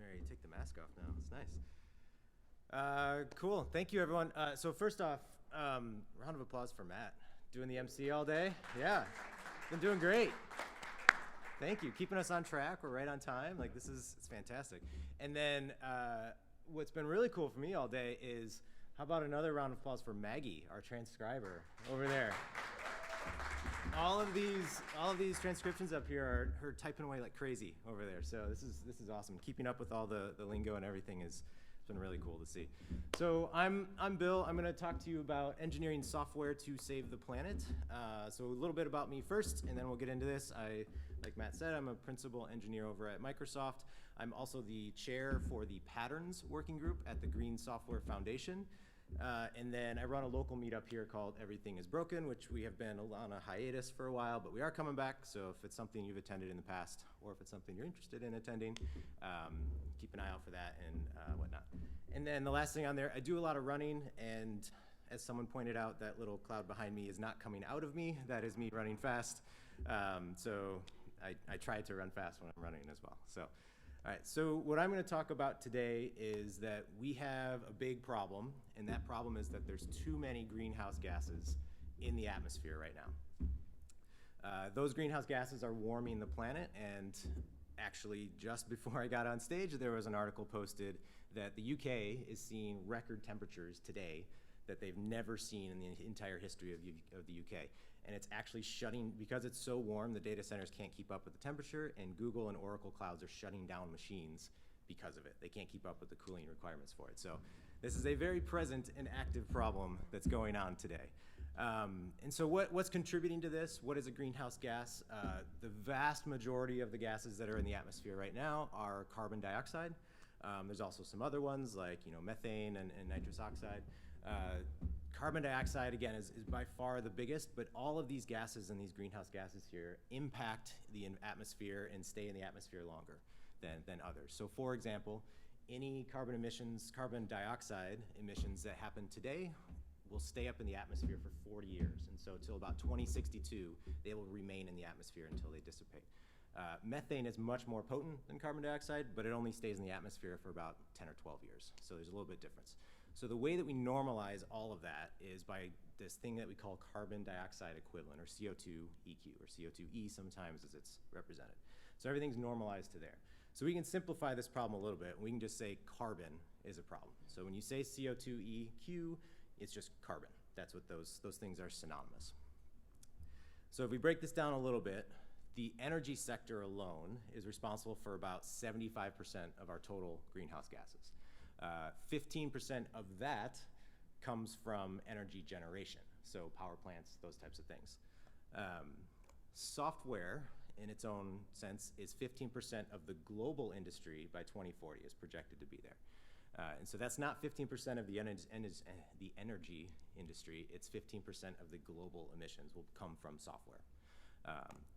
There, you take the mask off now. It's nice. Cool. Thank you, everyone. So first off, round of applause for Matt. Doing the MC all day. Yeah, been doing great. Thank you. Keeping us on track. We're right on time. Like, it's fantastic. And then what's been really cool for me all day is, how about another round of applause for Maggie, our transcriber over there. All of these transcriptions up here are her typing away like crazy over there. So this is awesome. Keeping up with all the lingo and everything it's been really cool to see. So I'm Bill. I'm going to talk to you about engineering software to save the planet. So a little bit about me first, and then we'll get into this. Like Matt said, I'm a principal engineer over at Microsoft. I'm also the chair for the Patterns Working Group at the Green Software Foundation. And then I run a local meetup here called Everything is Broken, which we have been on a hiatus for a while, but we are coming back. So if it's something you've attended in the past, or if it's something you're interested in attending, keep an eye out for that and whatnot. And then the last thing on there, I do a lot of running, and as someone pointed out, that little cloud behind me is not coming out of me. That is me running fast. So I try to run fast when I'm running as well. So. All right, so what I'm going to talk about today is that we have a big problem, and that problem is that there's too many greenhouse gases in the atmosphere right now. Those greenhouse gases are warming the planet, and actually just before I got on stage, there was an article posted that the UK is seeing record temperatures today that they've never seen in the entire history of the UK. And it's actually shutting, because it's so warm, the data centers can't keep up with the temperature, and Google and Oracle clouds are shutting down machines because of it. They can't keep up with the cooling requirements for it. So this is a very present and active problem that's going on today. And so what's contributing to this? What is a greenhouse gas? The vast majority of the gases that are in the atmosphere right now are carbon dioxide. There's also some other ones like methane and nitrous oxide. Carbon dioxide, again, is by far the biggest, but all of these gases and these greenhouse gases here impact the atmosphere and stay in the atmosphere longer than others. So for example, any carbon dioxide emissions that happen today will stay up in the atmosphere for 40 years. And so till about 2062, they will remain in the atmosphere until they dissipate. Methane is much more potent than carbon dioxide, but it only stays in the atmosphere for about 10 or 12 years. So there's a little bit difference. So the way that we normalize all of that is by this thing that we call carbon dioxide equivalent, or CO2 EQ, or CO2e sometimes as it's represented. So everything's normalized to there. So we can simplify this problem a little bit. We can just say carbon is a problem. So when you say CO2 EQ, it's just carbon. That's what those things are synonymous. So if we break this down a little bit, the energy sector alone is responsible for about 75% of our total greenhouse gases. 15% of that comes from energy generation, so power plants, those types of things. Software, in its own sense, is 15% of the global industry by 2040 is projected to be there. And so that's not 15% of the energy industry, it's 15% of the global emissions will come from software.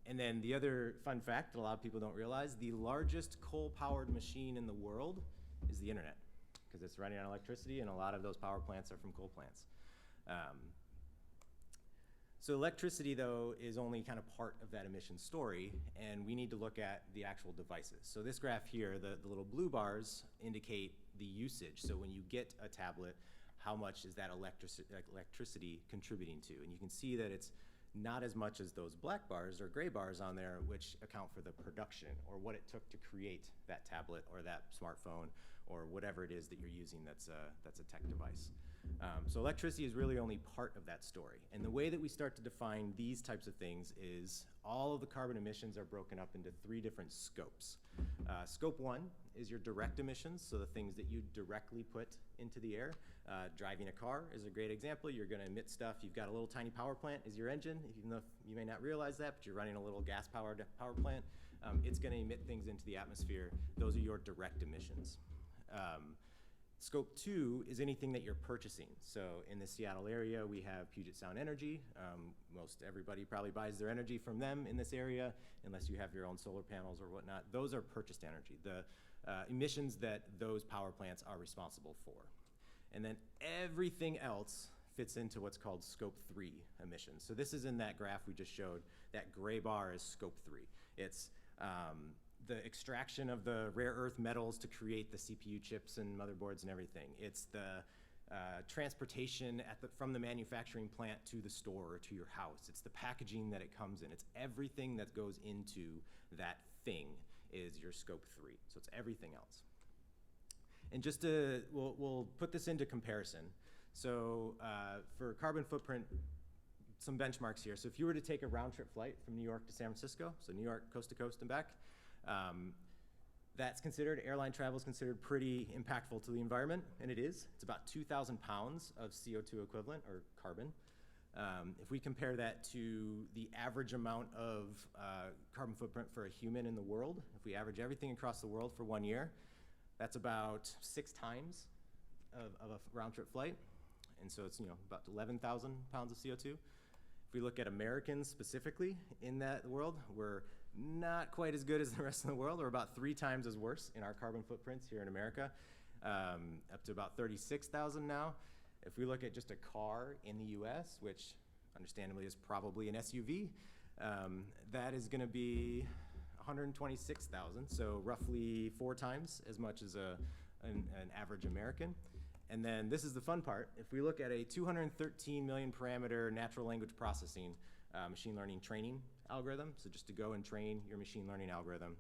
And then the other fun fact that a lot of people don't realize, the largest coal-powered machine in the world is the internet, because it's running on electricity, and a lot of those power plants are from coal plants. So electricity, though, is only kind of part of that emission story, and we need to look at the actual devices. So this graph here, the little blue bars indicate the usage. So when you get a tablet, how much is that electricity contributing to? And you can see that it's not as much as those black bars or gray bars on there, which account for the production or what it took to create that tablet or that smartphone or whatever it is that you're using that's a tech device. So electricity is really only part of that story. And the way that we start to define these types of things is all of the carbon emissions are broken up into 3 different scopes. Scope 1 is your direct emissions, so the things that you directly put into the air. Driving a car is a great example. You're going to emit stuff. You've got a little tiny power plant as your engine, even though you may not realize that, but you're running a little gas-powered power plant. It's going to emit things into the atmosphere. Those are your direct emissions. Scope 2 is anything that you're purchasing. So in the Seattle area, we have Puget Sound Energy. Most everybody probably buys their energy from them in this area, unless you have your own solar panels or whatnot. Those are purchased energy, the emissions that those power plants are responsible for. And then everything else fits into what's called Scope 3 emissions. So this is in that graph we just showed. That gray bar is Scope 3. It's the extraction of the rare earth metals to create the CPU chips and motherboards and everything. It's the transportation from the manufacturing plant to the store or to your house. It's the packaging that it comes in. It's everything that goes into that thing is your scope 3. So it's everything else. And just to, we'll put this into comparison. So for carbon footprint, some benchmarks here. So if you were to take a round trip flight from New York to San Francisco, so New York coast to coast and back, that's considered, airline travel is considered pretty impactful to the environment, and it is. It's about 2,000 pounds of CO2 equivalent, or carbon. If we compare that to the average amount of carbon footprint for a human in the world, if we average everything across the world for 1 year, that's about 6 times of a round trip flight. And so it's about 11,000 pounds of CO2. If we look at Americans specifically in that world, we're not quite as good as the rest of the world. We're about 3 times as worse in our carbon footprints here in America, up to about 36,000 now. If we look at just a car in the US, which understandably is probably an SUV, that is gonna be 126,000, so roughly 4 times as much as an average American. And then this is the fun part. If we look at a 213 million parameter natural language processing machine learning training algorithm, so just to go and train your machine learning algorithm,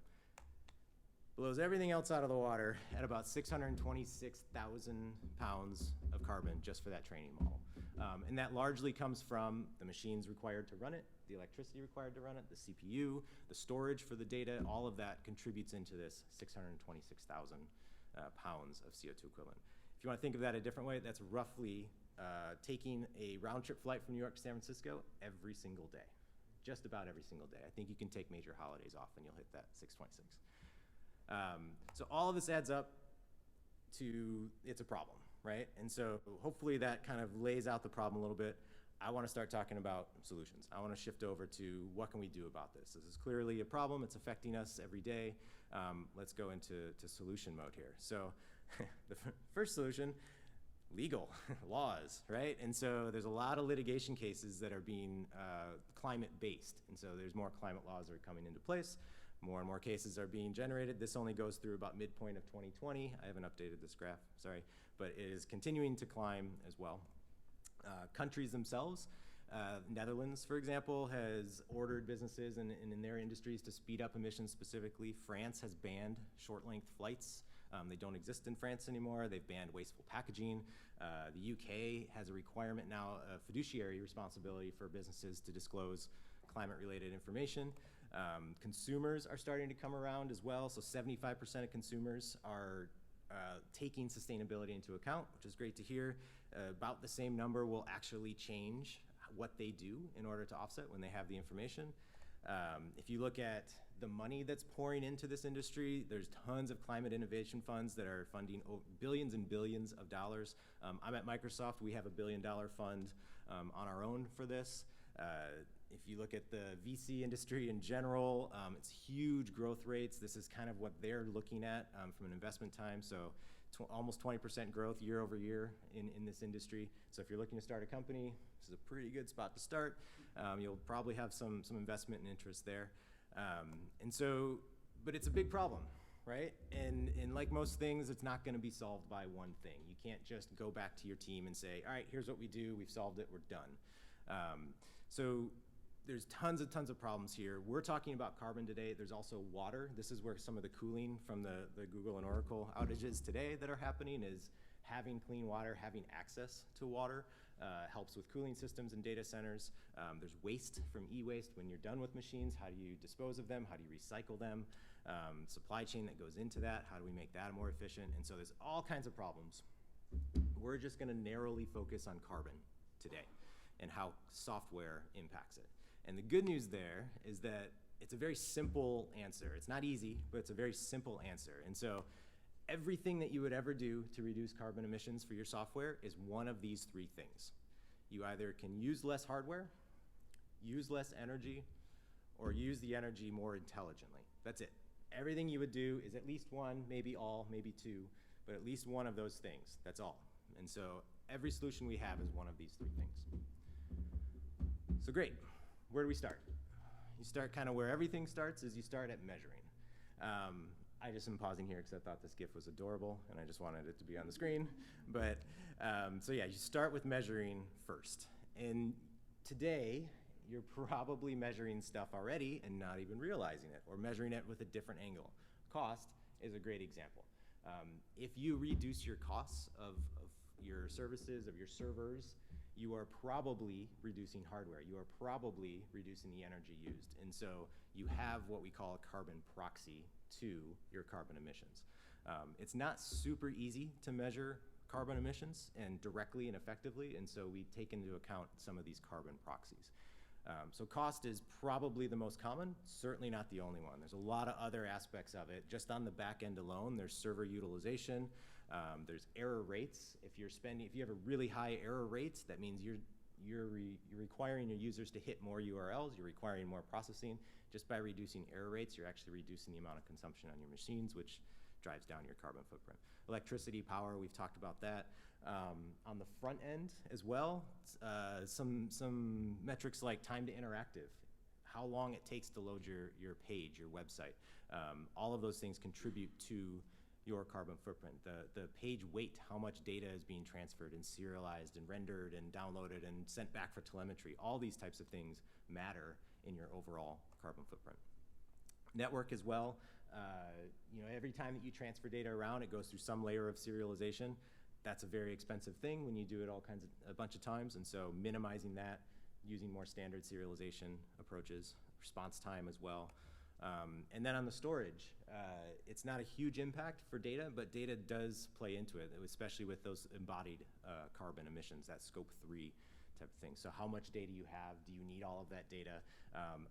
blows everything else out of the water at about 626,000 pounds of carbon just for that training model. And that largely comes from the machines required to run it, the electricity required to run it, the CPU, the storage for the data, all of that contributes into this 626,000 pounds of CO2 equivalent. If you want to think of that a different way, that's roughly taking a round trip flight from New York to San Francisco every single day, just about every single day. I think you can take major holidays off and you'll hit that 626. So all of this adds up to, it's a problem, right? And so hopefully that kind of lays out the problem a little bit. I want to start talking about solutions. I want to shift over to what can we do about this? This is clearly a problem. It's affecting us every day. Let's go into solution mode here. So the first solution, legal laws, right? And so there's a lot of litigation cases that are being climate-based. And so there's more climate laws that are coming into place. More and more cases are being generated. This only goes through about midpoint of 2020. I haven't updated this graph, sorry, but it is continuing to climb as well. Countries themselves, Netherlands, for example, has ordered businesses in their industries to speed up emissions specifically. France has banned short-length flights. They don't exist in France anymore. They've banned wasteful packaging. The UK has a requirement now, a fiduciary responsibility for businesses to disclose climate-related information. Consumers are starting to come around as well. So 75% of consumers are taking sustainability into account, which is great to hear. About the same number will actually change what they do in order to offset when they have the information. If you look at the money that's pouring into this industry, there's tons of climate innovation funds that are funding billions and billions of dollars. I'm at Microsoft. We have $1 billion fund on our own for this. If you look at the VC industry in general, it's huge growth rates. This is kind of what they're looking at from an investment time. So almost 20% growth year over year in this industry. So if you're looking to start a company, this is a pretty good spot to start. You'll probably have some investment and interest there. And so, but it's a big problem, right? And like most things, it's not gonna be solved by one thing. You can't just go back to your team and say, all right, here's what we do, we've solved it, we're done. So there's tons of problems here. We're talking about carbon today. There's also water. This is where some of the cooling from the Google and Oracle outages today that are happening is having clean water, having access to water helps with cooling systems and data centers. There's waste from e-waste. When you're done with machines, how do you dispose of them? How do you recycle them? Supply chain that goes into that. How do we make that more efficient? And so there's all kinds of problems. We're just gonna narrowly focus on carbon today and how software impacts it. And the good news there is that it's a very simple answer. It's not easy, but it's a very simple answer. And so everything that you would ever do to reduce carbon emissions for your software is one of these 3 things. You either can use less hardware, use less energy, or use the energy more intelligently. That's it. Everything you would do is at least one, maybe all, maybe 2, but at least one of those things. That's all. And so every solution we have is one of these 3 things. So great. Where do we start? You start kind of where everything starts, is you start at measuring. I just am pausing here because I thought this GIF was adorable and I just wanted it to be on the screen. But, so yeah, you start with measuring first. And today, you're probably measuring stuff already and not even realizing it, or measuring it with a different angle. Cost is a great example. If you reduce your costs of your services, of your servers, you are probably reducing hardware. You are probably reducing the energy used. And so you have what we call a carbon proxy to your carbon emissions. It's not super easy to measure carbon emissions and directly and effectively, and so we take into account some of these carbon proxies. So cost is probably the most common, certainly not the only one. There's a lot of other aspects of it. Just on the back end alone, there's server utilization, there's error rates. If you have a really high error rates, that means you're requiring your users to hit more URLs, you're requiring more processing. Just by reducing error rates, you're actually reducing the amount of consumption on your machines, which drives down your carbon footprint. Electricity, power, we've talked about that. On the front end as well, some metrics like time to interactive, how long it takes to load your page, your website. All of those things contribute to your carbon footprint. The page weight, how much data is being transferred and serialized and rendered and downloaded and sent back for telemetry. All these types of things matter in your overall carbon footprint. Network as well. Every time that you transfer data around, it goes through some layer of serialization. That's a very expensive thing when you do it a bunch of times, and so minimizing that, using more standard serialization approaches, response time as well. And then on the storage, it's not a huge impact for data, but data does play into it, especially with those embodied carbon emissions, that scope 3 type of thing. So how much data you have, do you need all of that data?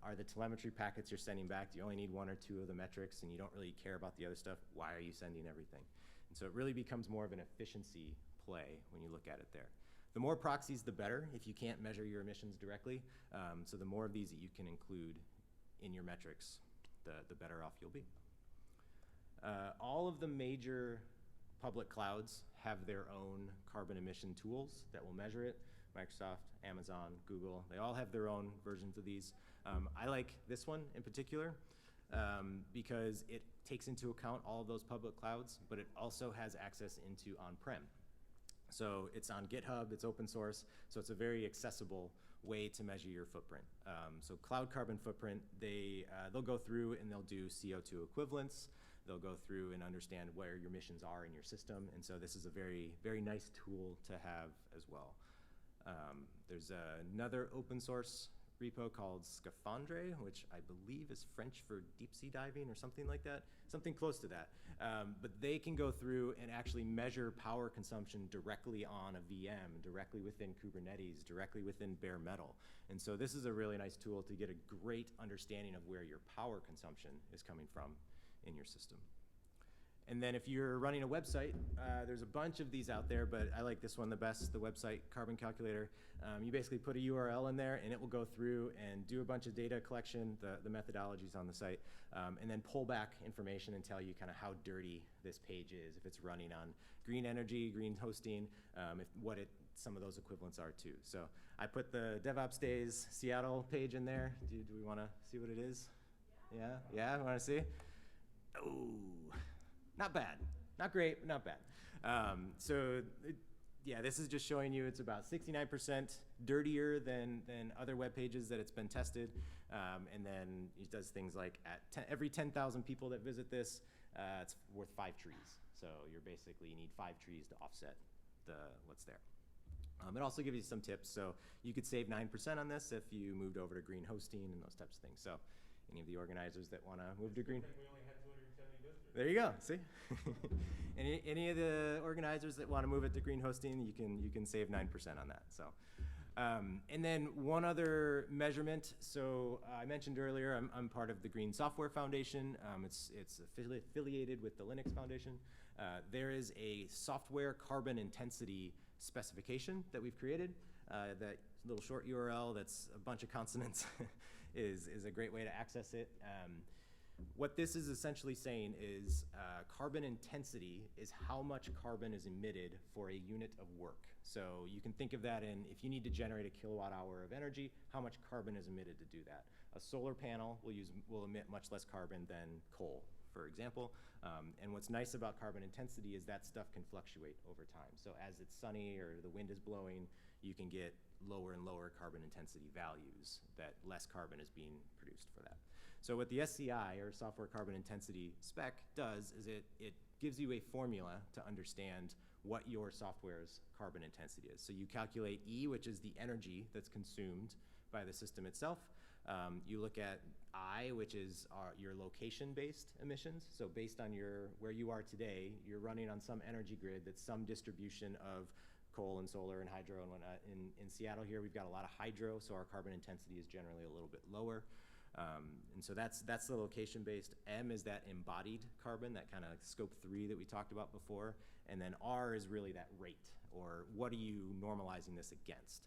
Are the telemetry packets you're sending back, do you only need 1 or 2 of the metrics and you don't really care about the other stuff? Why are you sending everything? And so it really becomes more of an efficiency play when you look at it there. The more proxies, the better if you can't measure your emissions directly. So the more of these that you can include in your metrics, the better off you'll be. All of the major public clouds have their own carbon emission tools that will measure it. Microsoft, Amazon, Google, they all have their own versions of these. I like this one in particular because it takes into account all of those public clouds, but it also has access into on-prem. So it's on GitHub, it's open source, so it's a very accessible way to measure your footprint. So cloud carbon footprint, they'll go through and they'll do CO2 equivalents. They'll go through and understand where your emissions are in your system, and so this is a very, very nice tool to have as well. There's another open source repo called Scaphandre, which I believe is French for deep sea diving or something like that, something close to that. But they can go through and actually measure power consumption directly on a VM, directly within Kubernetes, directly within bare metal. And so this is a really nice tool to get a great understanding of where your power consumption is coming from in your system. And then if you're running a website, there's a bunch of these out there, but I like this one the best, the website carbon calculator. You basically put a URL in there and it will go through and do a bunch of data collection, the methodologies on the site, and then pull back information and tell you kind of how dirty this page is, if it's running on green energy, green hosting, some of those equivalents are too. So I put the DevOpsDays Seattle page in there. Do we want to see what it is? Yeah, want to see? Oh. Not bad, not great, but not bad. This is just showing you it's about 69% dirtier than other web pages that it's been tested. And then it does things like every 10,000 people that visit this, it's worth 5 trees. So you need 5 trees to offset what's there. It also gives you some tips. So you could save 9% on this if you moved over to green hosting and those types of things. So any of the organizers that want to move to green. There you go. See, any of the organizers that want to move it to green hosting, you can save 9% on that. So, and then one other measurement. So I mentioned earlier, I'm part of the Green Software Foundation. It's affiliated with the Linux Foundation. There is a software carbon intensity specification that we've created. That little short URL that's a bunch of consonants is a great way to access it. What this is essentially saying is carbon intensity is how much carbon is emitted for a unit of work. So you can think of that in, if you need to generate a kilowatt hour of energy, how much carbon is emitted to do that? A solar panel will emit much less carbon than coal, for example. And what's nice about carbon intensity is that stuff can fluctuate over time. So as it's sunny or the wind is blowing, you can get lower and lower carbon intensity values that less carbon is being produced for that. So what the SCI, or Software Carbon Intensity spec, does is it gives you a formula to understand what your software's carbon intensity is. So you calculate E, which is the energy that's consumed by the system itself. You look at I, which is your location-based emissions. So based on where you are today, you're running on some energy grid that's some distribution of coal and solar and hydro and whatnot. In Seattle here, we've got a lot of hydro, so our carbon intensity is generally a little bit lower. And so that's the location-based. M is that embodied carbon, that kind of scope 3 that we talked about before. And then R is really that rate, or what are you normalizing this against?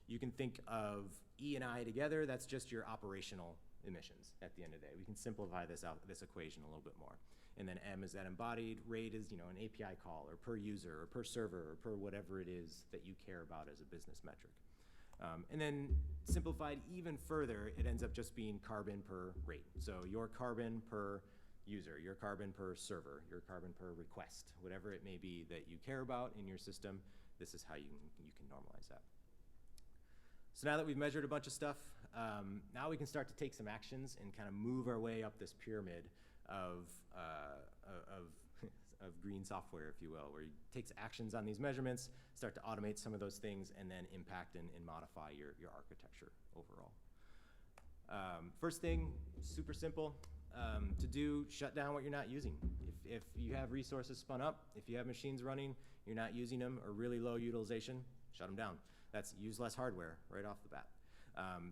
You can think of E and I together, that's just your operational emissions at the end of the day. We can simplify this equation a little bit more. And then M is that embodied, rate is, an API call, or per user, or per server, or per whatever it is that you care about as a business metric. And then simplified even further, it ends up just being carbon per rate. So your carbon per user, your carbon per server, your carbon per request, whatever it may be that you care about in your system, this is how you can normalize that. So now that we've measured a bunch of stuff, now we can start to take some actions and kind of move our way up this pyramid of green software, if you will, where it takes actions on these measurements, start to automate some of those things, and then impact and modify your architecture overall. First thing, super simple to do, shut down what you're not using. If you have resources spun up, if you have machines running, you're not using them, or really low utilization, shut them down. That's use less hardware right off the bat.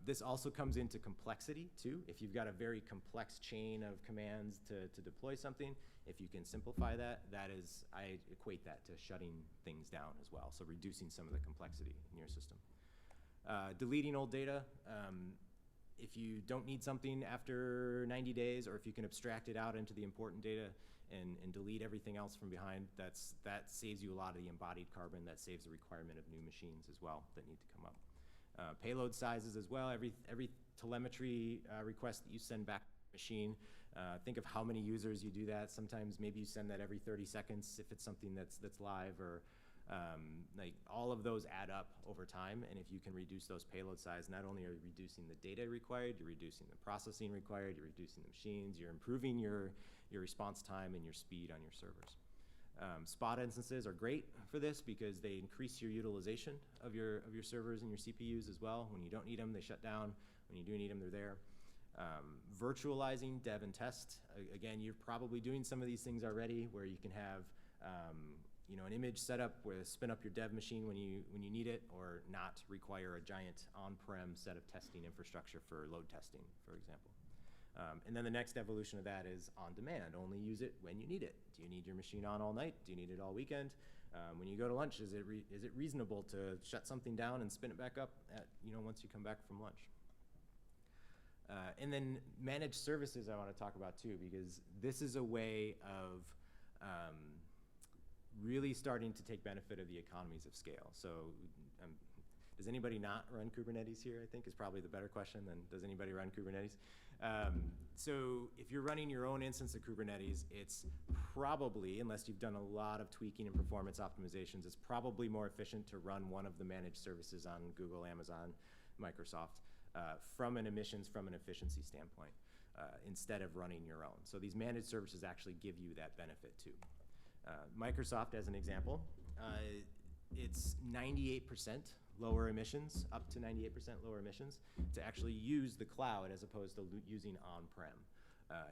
This also comes into complexity too. If you've got a very complex chain of commands to deploy something, if you can simplify that, I equate that to shutting things down as well. So reducing some of the complexity in your system. Deleting old data. If you don't need something after 90 days, or if you can abstract it out into the important data and delete everything else from behind, that saves you a lot of the embodied carbon. That saves the requirement of new machines as well that need to come up. Payload sizes as well. Every telemetry request that you send back to the machine, think of how many users you do that. Sometimes maybe you send that every 30 seconds if it's something that's live, or like all of those add up over time. And if you can reduce those payload size, not only are you reducing the data required, you're reducing the processing required, you're reducing the machines, you're improving your response time and your speed on your servers. Spot instances are great for this because they increase your utilization of your servers and your CPUs as well. When you don't need them, they shut down. When you do need them, they're there. Virtualizing dev and test. Again, you're probably doing some of these things already, where you can have an image set up where spin up your dev machine when you need it, or not require a giant on-prem set of testing infrastructure for load testing, for example. And then the next evolution of that is on demand. Only use it when you need it. Do you need your machine on all night? Do you need it all weekend? When you go to lunch, is it reasonable to shut something down and spin it back up once you come back from lunch? And then managed services I want to talk about too, because this is a way of really starting to take benefit of the economies of scale. So does anybody not run Kubernetes here, I think, is probably the better question than does anybody run Kubernetes? So if you're running your own instance of Kubernetes, it's probably, unless you've done a lot of tweaking and performance optimizations, it's probably more efficient to run one of the managed services on Google, Amazon, Microsoft, from an efficiency standpoint, instead of running your own. So these managed services actually give you that benefit too. Microsoft, as an example, it's 98% lower emissions, up to 98% lower emissions, to actually use the cloud as opposed to using on-prem.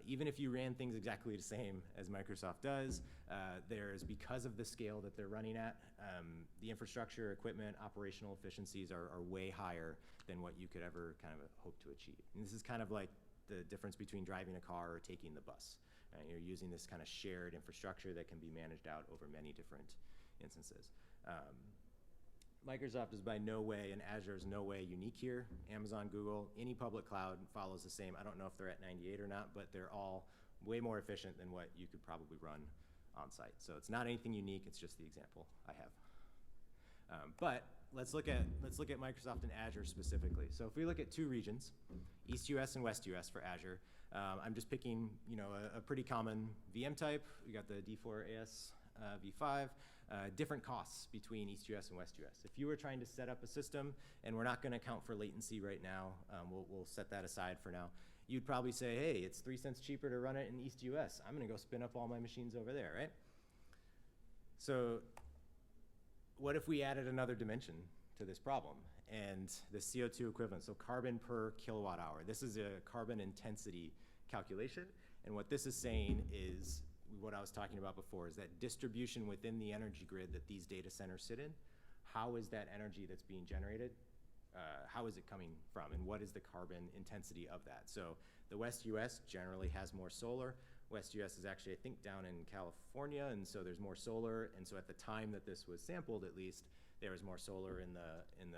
Even if you ran things exactly the same as Microsoft does, because of the scale that they're running at, the infrastructure, equipment, operational efficiencies are way higher than what you could ever kind of hope to achieve. And this is kind of like the difference between driving a car or taking the bus. You're using this kind of shared infrastructure that can be managed out over many different instances. Microsoft is by no way, and Azure is no way unique here. Amazon, Google, any public cloud follows the same. I don't know if they're at 98 or not, but they're all way more efficient than what you could probably run on site. So it's not anything unique, it's just the example I have. But let's look at Microsoft and Azure specifically. So if we look at two regions, East US and West US for Azure, I'm just picking, a pretty common VM type. We got the D4AS V5. Different costs between East US and West US. If you were trying to set up a system, and we're not going to account for latency right now, we'll set that aside for now. You'd probably say, hey, it's 3 cents cheaper to run it in East US. I'm going to go spin up all my machines over there, right? So what if we added another dimension to this problem? And the CO2 equivalent, so carbon per kilowatt hour. This is a carbon intensity calculation. And what this is saying is what I was talking about before, is that distribution within the energy grid that these data centers sit in. How is that energy that's being generated? How is it coming from? And what is the carbon intensity of that? So the West US generally has more solar. West US is actually, I think, down in California, and so there's more solar. And so at the time that this was sampled, at least, there was more solar in the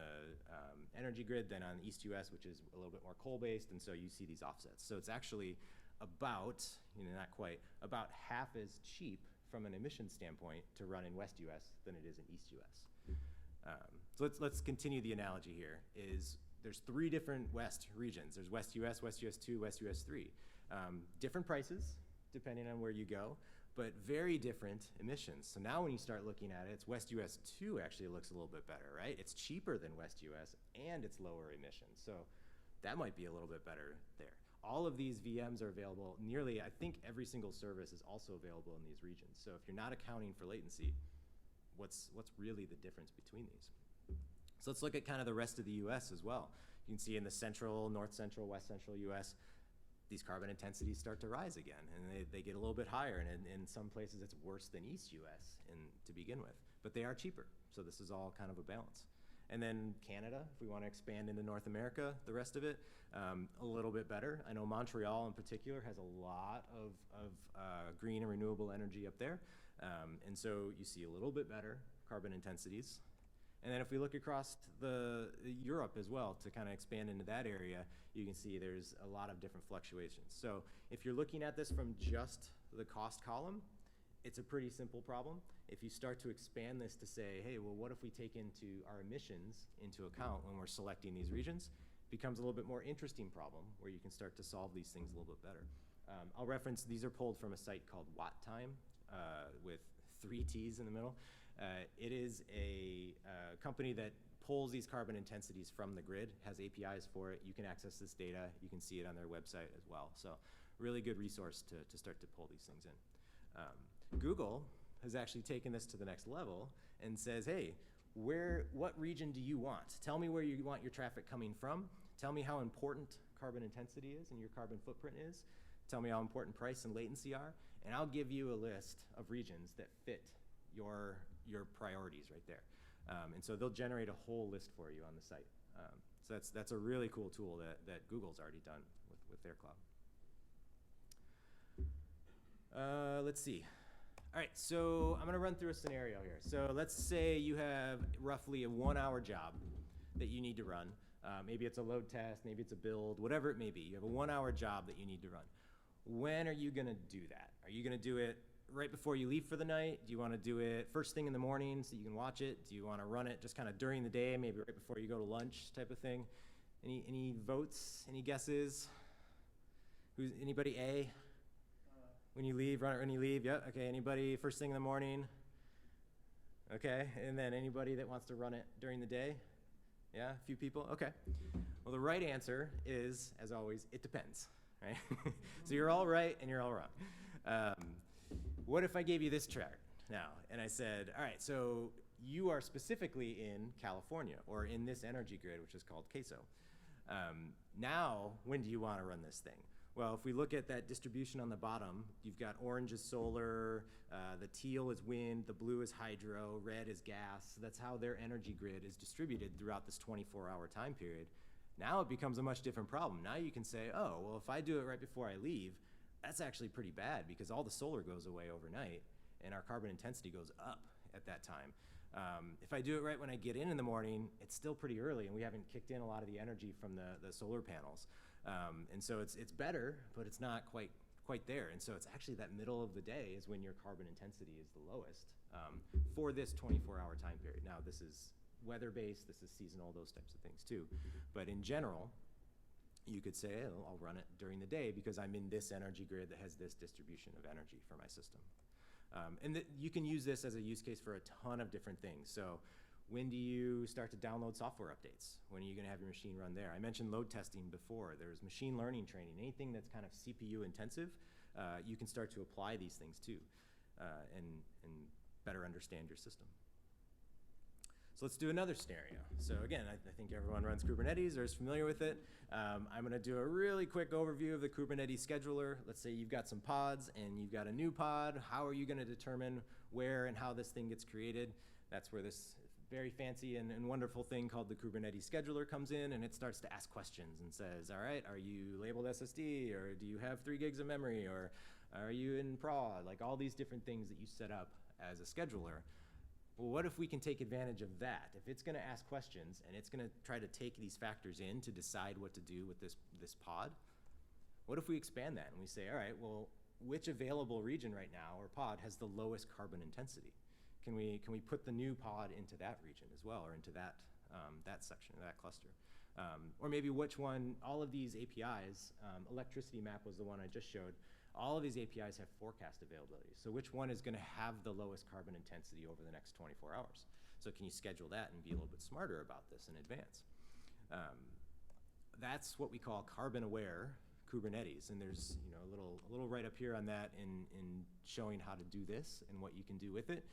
energy grid than on East US, which is a little bit more coal-based, and so you see these offsets. So it's actually about, not quite, about half as cheap from an emission standpoint to run in West US than it is in East US. So let's continue the analogy here. There's 3 different West regions. There's West US, West US 2, West US 3. Different prices, depending on where you go, but very different emissions. So now when you start looking at it, it's West US 2 actually looks a little bit better, right? It's cheaper than West US, and it's lower emissions. So that might be a little bit better there. All of these VMs are available. Nearly, I think every single service is also available in these regions. So if you're not accounting for latency, what's really the difference between these? So let's look at kind of the rest of the US as well. You can see in the central, north central, west central US, these carbon intensities start to rise again, and they get a little bit higher, and in some places it's worse than East US to begin with, but they are cheaper, so this is all kind of a balance. And then Canada, if we want to expand into North America, the rest of it, a little bit better. I know Montreal in particular has a lot of green and renewable energy up there, and so you see a little bit better carbon intensities. And then if we look across Europe as well, to kind of expand into that area, you can see there's a lot of different fluctuations. So if you're looking at this from just the cost column, it's a pretty simple problem. If you start to expand this to say, hey, well, what if we take into our emissions into account when we're selecting these regions, it becomes a little bit more interesting problem where you can start to solve these things a little bit better. I'll reference, these are pulled from a site called WattTime with 3 T's in the middle. It is a company that pulls these carbon intensities from the grid, has APIs for it. You can access this data. You can see it on their website as well. So really good resource to start to pull these things in. Google has actually taken this to the next level and says, hey, what region do you want? Tell me where you want your traffic coming from. Tell me how important carbon intensity is and your carbon footprint is. Tell me how important price and latency are, and I'll give you a list of regions that fit your priorities right there. And so they'll generate a whole list for you on the site. So that's a really cool tool that Google's already done with their cloud. Let's see. All right, so I'm gonna run through a scenario here. So let's say you have roughly a 1-hour job that you need to run. Maybe it's a load test, maybe it's a build, whatever it may be. You have a 1-hour job that you need to run. When are you gonna do that? Are you gonna do it right before you leave for the night? Do you want to do it first thing in the morning so you can watch it? Do you want to run it just kind of during the day, maybe right before you go to lunch type of thing? Any votes? Any guesses? Anybody A? When you leave, run it when you leave. Yeah. Okay. Anybody first thing in the morning? Okay. And then anybody that wants to run it during the day? Yeah. A few people. Okay. Well, the right answer is, as always, it depends. Right. So you're all right and you're all wrong. What if I gave you this chart now, and I said, all right, so you are specifically in California, or in this energy grid, which is called CAISO. Now, when do you want to run this thing? Well, if we look at that distribution on the bottom, you've got orange is solar, the teal is wind, the blue is hydro, red is gas. That's how their energy grid is distributed throughout this 24-hour time period. Now it becomes a much different problem. Now you can say, oh, well, if I do it right before I leave, that's actually pretty bad because all the solar goes away overnight and our carbon intensity goes up at that time. If I do it right when I get in the morning, it's still pretty early and we haven't kicked in a lot of the energy from the solar panels. And so it's better, but it's not quite there. And so it's actually that middle of the day is when your carbon intensity is the lowest for this 24-hour time period. Now, this is weather-based, this is seasonal, those types of things too. But in general, You could say, oh, I'll run it during the day because I'm in this energy grid that has this distribution of energy for my system. You can use this as a use case for a ton of different things. So when do you start to download software updates? When are you going to have your machine run there? I mentioned load testing before. There's machine learning training. Anything that's kind of CPU intensive, you can start to apply these things to and better understand your system. So let's do another scenario. So again, I think everyone runs Kubernetes or is familiar with it. I'm going to do a really quick overview of the Kubernetes scheduler. Let's say you've got some pods and you've got a new pod. How are you going to determine where and how this thing gets created? That's where this very fancy and wonderful thing called the Kubernetes scheduler comes in, and it starts to ask questions and says, all right, are you labeled SSD, or do you have 3 gigs of memory, or are you in prod? Like all these different things that you set up as a scheduler. Well, what if we can take advantage of that? If it's going to ask questions and it's going to try to take these factors in to decide what to do with this pod, what if we expand that and we say, all right, well, which available region right now or pod has the lowest carbon intensity? Can we put the new pod into that region as well, or into that, that section, that cluster? Or maybe which one, all of these APIs, electricity map was the one I just showed, all of these APIs have forecast availability. So which one is going to have the lowest carbon intensity over the next 24 hours? So can you schedule that and be a little bit smarter about this in advance? That's what we call carbon aware Kubernetes. And there's a little right up here on that in showing how to do this and what you can do with it.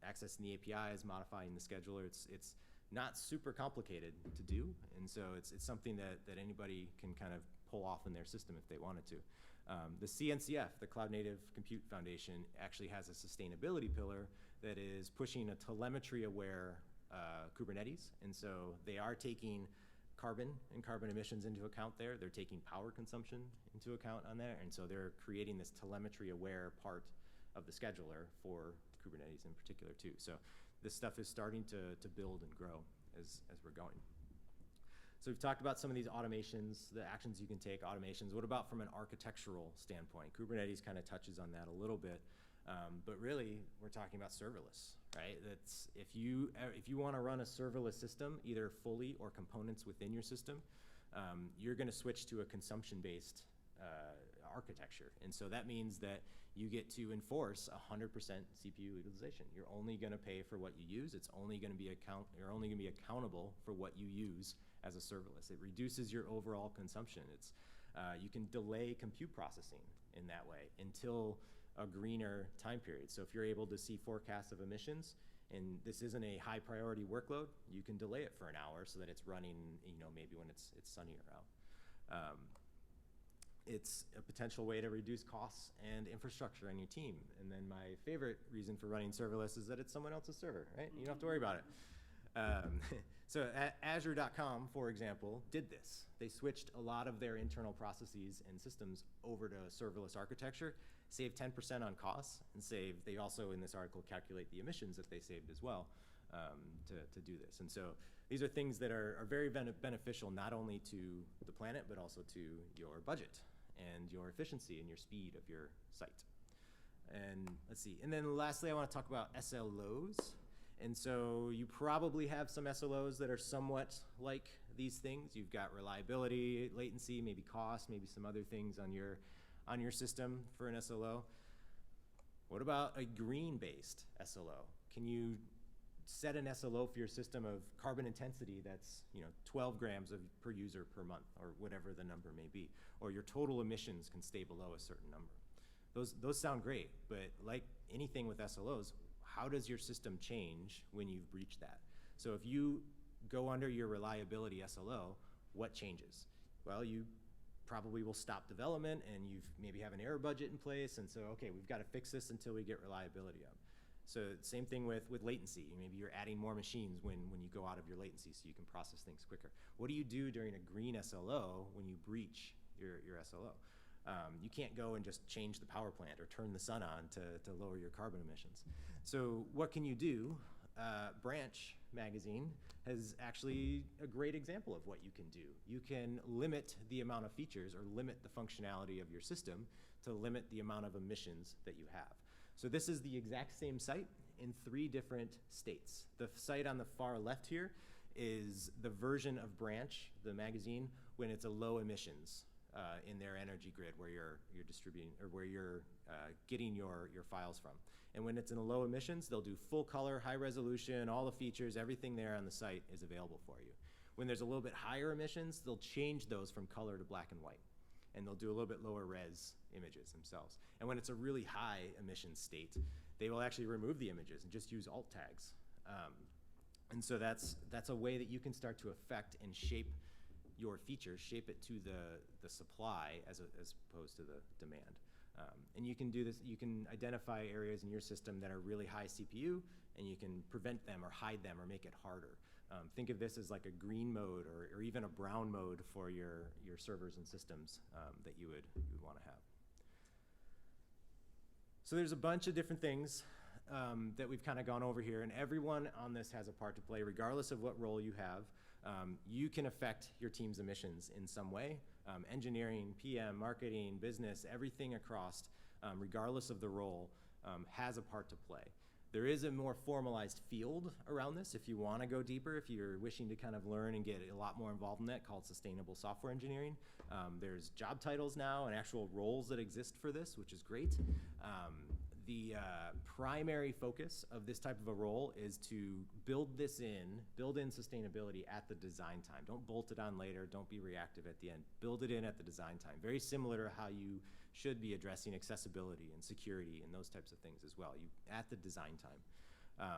Accessing the APIs, modifying the scheduler, it's not super complicated to do. And so it's something that anybody can kind of pull off in their system if they wanted to. The CNCF, the Cloud Native Compute Foundation, actually has a sustainability pillar that is pushing a telemetry-aware Kubernetes. And so they are taking carbon and carbon emissions into account there. They're taking power consumption into account on there. And so they're creating this telemetry-aware part of the scheduler for Kubernetes in particular too. So this stuff is starting to build and grow as we're going. So we've talked about some of these automations, the actions you can take, automations. What about from an architectural standpoint? Kubernetes kind of touches on that a little bit, but really we're talking about serverless, right? That's if you want to run a serverless system, either fully or components within your system, you're going to switch to a consumption-based architecture. And so that means that you get to enforce 100% CPU utilization. You're only going to pay for what you use. It's only going to be you're only going to be accountable for what you use as a serverless. It reduces your overall consumption. It's you can delay compute processing in that way until a greener time period. So if you're able to see forecasts of emissions and this isn't a high priority workload, you can delay it for an hour so that it's running, maybe when it's sunnier out. It's a potential way to reduce costs and infrastructure on your team. And then my favorite reason for running serverless is that it's someone else's server, right? You don't have to worry about it. So Azure.com, for example, did this. They switched a lot of their internal processes and systems over to serverless architecture, saved 10% on costs, and they also in this article calculate the emissions that they saved as well to do this. And so these are things that are very beneficial not only to the planet, but also to your budget and your efficiency and your speed of your site. And let's see. And then lastly, I want to talk about SLOs. And so you probably have some SLOs that are somewhat like these things. You've got reliability, latency, maybe cost, maybe some other things on your system for an SLO. What about a green-based SLO? Can you set an SLO for your system of carbon intensity that's 12 grams per user per month, or whatever the number may be, or your total emissions can stay below a certain number? Those sound great, but like anything with SLOs, how does your system change when you've breached that? So if you go under your reliability SLO, what changes? Well, you probably will stop development and you maybe have an error budget in place, and so, okay, we've got to fix this until we get reliability up. So same thing with latency. Maybe you're adding more machines when you go out of your latency so you can process things quicker. What do you do during a green SLO when you breach your SLO? You can't go and just change the power plant or turn the sun on to lower your carbon emissions. So what can you do? Branch magazine has actually a great example of what you can do. You can limit the amount of features or limit the functionality of your system to limit the amount of emissions that you have. So this is the exact same site in 3 different states. The site on the far left here is the version of Branch, the magazine, when it's a low emissions in their energy grid where you're distributing or where you're getting your files from. And when it's in a low emissions, they'll do full color, high resolution, all the features, everything there on the site is available for you. When there's a little bit higher emissions, they'll change those from color to black and white. And they'll do a little bit lower res images themselves. And when it's a really high emissions state, they will actually remove the images and just use alt tags. And so that's a way that you can start to affect and shape your features, shape it to the supply as opposed to the demand. And you can do this, you can identify areas in your system that are really high CPU, and you can prevent them or hide them or make it harder. Think of this as like a green mode or even a brown mode for your servers and systems that you would want to have. So there's a bunch of different things that we've kind of gone over here, and everyone on this has a part to play, regardless of what role you have. You can affect your team's emissions in some way. Engineering, PM, marketing, business, everything across, regardless of the role, has a part to play. There is a more formalized field around this if you want to go deeper, if you're wishing to kind of learn and get a lot more involved in that, called sustainable software engineering. There's job titles now and actual roles that exist for this, which is great. The primary focus of this type of a role is to build in sustainability at the design time. Don't bolt it on later, don't be reactive at the end. Build it in at the design time. Very similar to how you should be addressing accessibility and security and those types of things as well, at the design time.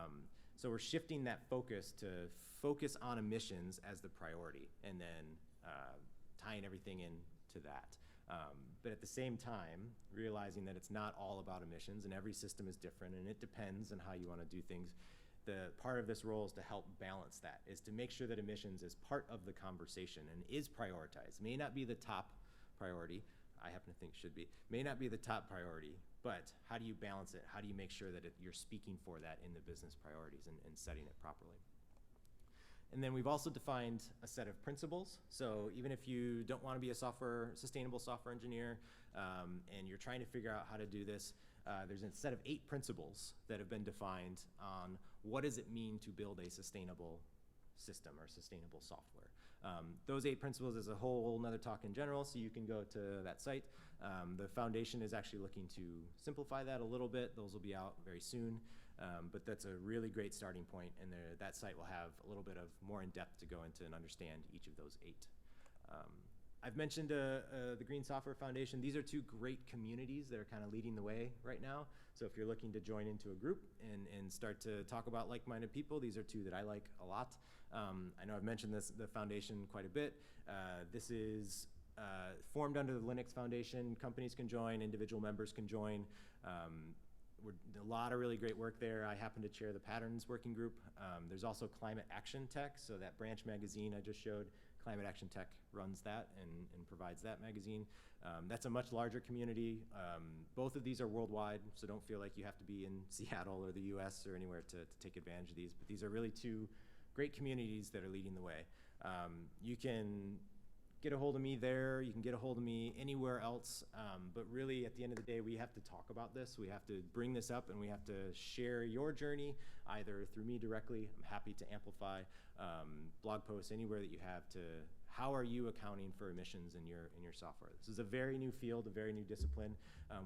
So we're shifting that focus to focus on emissions as the priority, and then tying everything into that. But at the same time, realizing that it's not all about emissions, and every system is different, and it depends on how you want to do things. The part of this role is to help balance that, is to make sure that emissions is part of the conversation and is prioritized. May not be the top priority, I happen to think should be, may not be the top priority, but how do you balance it? How do you make sure that you're speaking for that in the business priorities and setting it properly? And then we've also defined a set of principles. So even if you don't want to be a sustainable software engineer, and you're trying to figure out how to do this, there's a set of 8 principles that have been defined on what does it mean to build a sustainable system or sustainable software. Those 8 principles is a whole nother talk in general, so you can go to that site. The foundation is actually looking to simplify that a little bit. Those will be out very soon. But that's a really great starting point, and that site will have a little bit of more in depth to go into and understand each of those 8. I've mentioned the Green Software Foundation. These are 2 great communities that are kind of leading the way right now. So if you're looking to join into a group and start to talk about like-minded people, these are 2 that I like a lot. I know I've mentioned the foundation quite a bit. This is formed under the Linux Foundation. Companies can join, individual members can join. A lot of really great work there. I happen to chair the Patterns Working Group. There's also Climate Action Tech, so that Branch magazine I just showed, Climate Action Tech runs that and provides that magazine. That's a much larger community. Both of these are worldwide, so don't feel like you have to be in Seattle or the US or anywhere to take advantage of these, but these are really 2 great communities that are leading the way. You can get a hold of me there, you can get a hold of me anywhere else, but really at the end of the day, we have to talk about this, we have to bring this up, and we have to share your journey, either through me directly. I'm happy to amplify blog posts anywhere that you have to, how are you accounting for emissions in your software? This is a very new field, a very new discipline.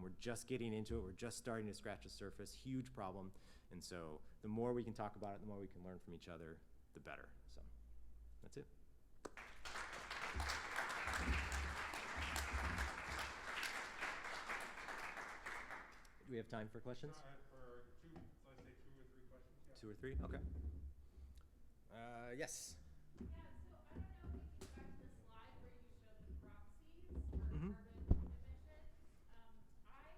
We're just getting into it, we're just starting to scratch the surface, huge problem, and so the more we can talk about it, the more we can learn from each other, the better. So that's it. Do we have time for questions? For 2, so I'd say 2 or 3 questions. Yeah. 2 or 3? Okay. Yes. Yeah, so I don't know if you go back to the slide where you showed the proxies for Mhm. carbon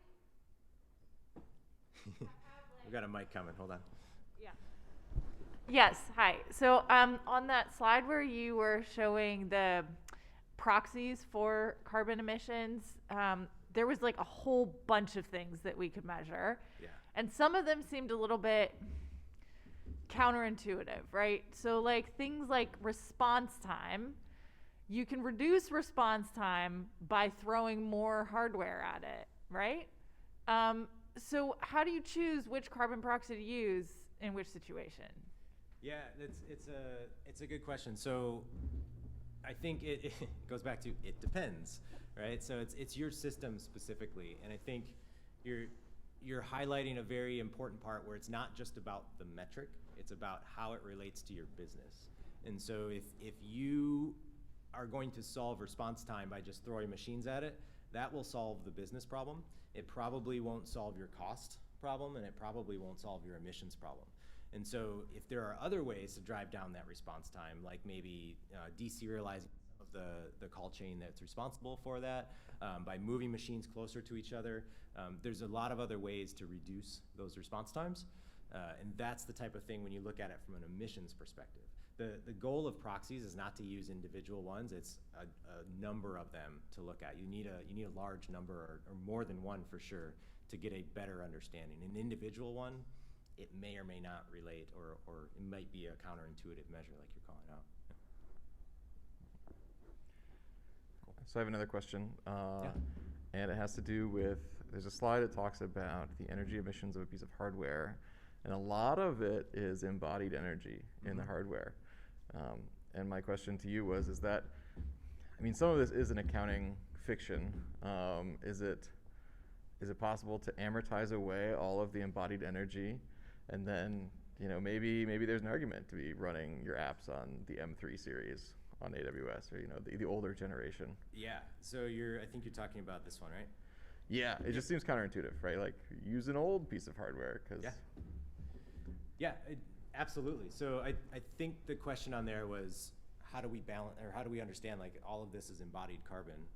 emissions. We got a mic coming. Hold on. Yeah. Yes, hi. So on that slide where you were showing the proxies for carbon emissions, there was like a whole bunch of things that we could measure. Yeah. And some of them seemed a little bit counterintuitive, right? So like things like response time, you can reduce response time by throwing more hardware at it, right? So how do you choose which carbon proxy to use in which situation? Yeah, it's a good question. So I think it goes back to it depends, right? So it's your system specifically, and I think you're highlighting a very important part where it's not just about the metric, it's about how it relates to your business. And so if you are going to solve response time by just throwing machines at it, that will solve the business problem. It probably won't solve your cost problem, and it probably won't solve your emissions problem. And so if there are other ways to drive down that response time, like maybe deserializing some of the call chain that's responsible for that, by moving machines closer to each other, there's a lot of other ways to reduce those response times. And that's the type of thing when you look at it from an emissions perspective. The goal of proxies is not to use individual ones, it's a number of them to look at. You need a large number or more than one for sure to get a better understanding. An individual one, it may or may not relate, or it might be a counterintuitive measure like you're calling out. So I have another question, Yeah. and it has to do with, there's a slide that talks about the energy emissions of a piece of hardware, and a lot of it is embodied energy in the hardware. And my question to you was, is that, I mean, some of this is an accounting fiction. Is it possible to amortize away all of the embodied energy, and then, you know, maybe there's an argument to be running your apps on the M3 series on AWS, or, you know, the older generation? Yeah, so I think you're talking about this one, right? Yeah, it just seems counterintuitive, right? Like, use an old piece of hardware, because... Yeah, absolutely. So I think the question on there was, how do we balance, or how do we understand, like, all of this is embodied carbon?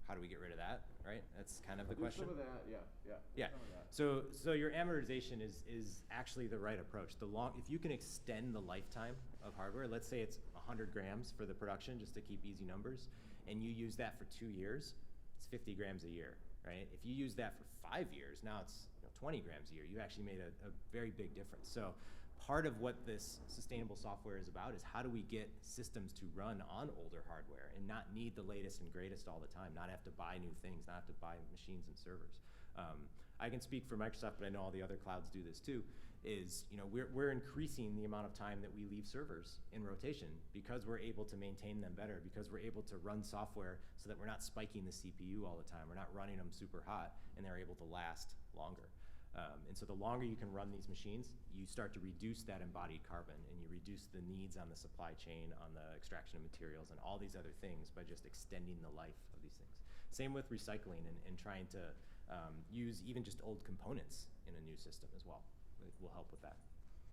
How do we get rid of that, right? That's kind of the question. Some of that, yeah. Yeah. Some of that. So your amortization is actually the right approach. If you can extend the lifetime of hardware, let's say it's 100 grams for the production, just to keep easy numbers, and you use that for 2 years, it's 50 grams a year, right? If you use that for 5 years, now it's 20 grams a year. You actually made a very big difference. So part of what this sustainable software is about is how do we get systems to run on older hardware and not need the latest and greatest all the time, not have to buy new things, not have to buy machines and servers. I can speak for Microsoft, but I know all the other clouds do this too, is, you know, we're increasing the amount of time that we leave servers in rotation because we're able to maintain them better, because we're able to run software so that we're not spiking the CPU all the time, we're not running them super hot, and they're able to last longer. And so the longer you can run these machines, you start to reduce that embodied carbon, and you reduce the needs on the supply chain, on the extraction of materials, and all these other things by just extending the life of these things. Same with recycling and trying to use even just old components in a new system as well. It will help with that.